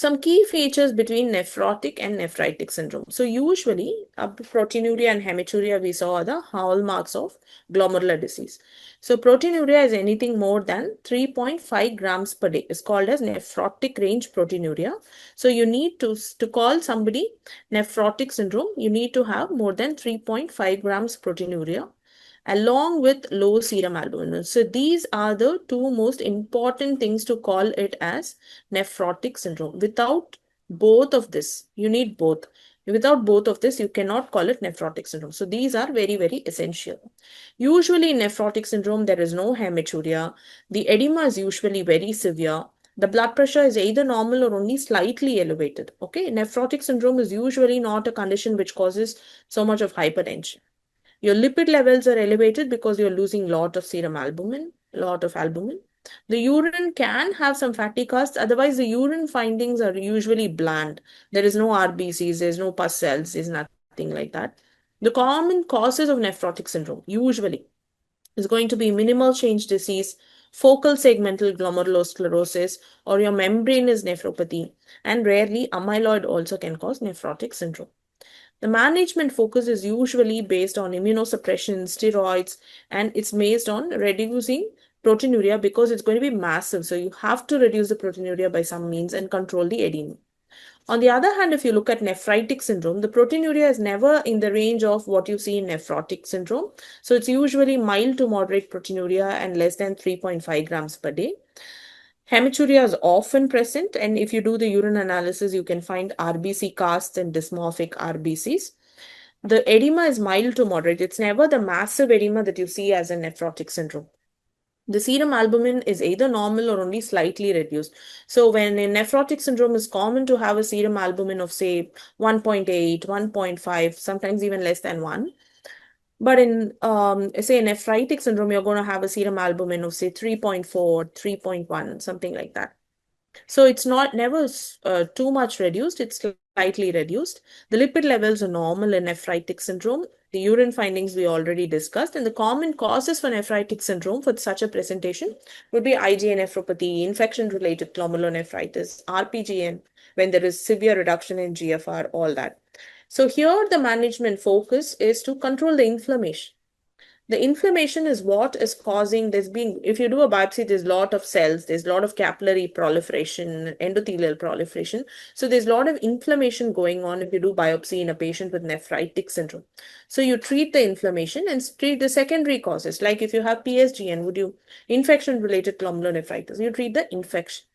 Some key features between nephrotic and nephritic syndrome. So usually proteinuria and hematuria we saw are the hallmarks of glomerular disease. So proteinuria is anything more than 3.5 grams per day. It's called as nephrotic range proteinuria. So you need to call somebody nephrotic syndrome, you need to have more than 3.5 grams proteinuria along with low serum albumin. So these are the two most important things to call it as nephrotic syndrome. Without both of this, you need both. Without both of this, you cannot call it nephrotic syndrome. So these are very, very essential. Usually in nephrotic syndrome, there is no hematuria. The edema is usually very severe. The blood pressure is either normal or only slightly elevated. Okay, nephrotic syndrome is usually not a condition which causes so much of hypertension. Your lipid levels are elevated because you're losing lot of serum albumin, lot of albumin. The urine can have some fatty casts. Otherwise, the urine findings are usually bland. There is no RBCs, there's no pus cells, there's nothing like that. The common causes of nephrotic syndrome usually is going to be minimal change disease, focal segmental glomerulosclerosis, or your membrane is nephropathy, and rarely amyloid also can cause nephrotic syndrome. The management focus is usually based on immunosuppression, steroids, and it's based on reducing proteinuria because it's going to be massive. So you have to reduce the proteinuria by some means and control the edema. On the other hand, if you look at nephritic syndrome, the proteinuria is never in the range of what you see in nephrotic syndrome. So it's usually mild to moderate proteinuria and less than 3.5 grams per day. Hematuria is often present, and if you do the urine analysis, you can find RBC casts and dysmorphic RBCs. The edema is mild to moderate. It's never the massive edema that you see as a nephrotic syndrome. The serum albumin is either normal or only slightly reduced. So when in nephrotic syndrome, it's common to have a serum albumin of say 1.8, 1.5, sometimes even less than 1. But in, say, nephritic syndrome, you're going to have a serum albumin of, say, 3.4, 3.1, something like that. So it's not never too much reduced. It's slightly reduced. The lipid levels are normal in nephritic syndrome. The urine findings we already discussed. And the common causes for nephritic syndrome for such a presentation would be IgA nephropathy, infection-related glomerulonephritis, RPGN, when there is severe reduction in GFR, all that. So here the management focus is to control the inflammation. The inflammation is what is causing this being, if you do a biopsy, there's a lot of cells, there's a lot of capillary proliferation, endothelial proliferation. So there's a lot of inflammation going on if you do biopsy in a patient with nephritic syndrome. So you treat the inflammation and treat the secondary causes. Like if you have FSGN, would you infection-related glomerulonephritis, you treat the infection.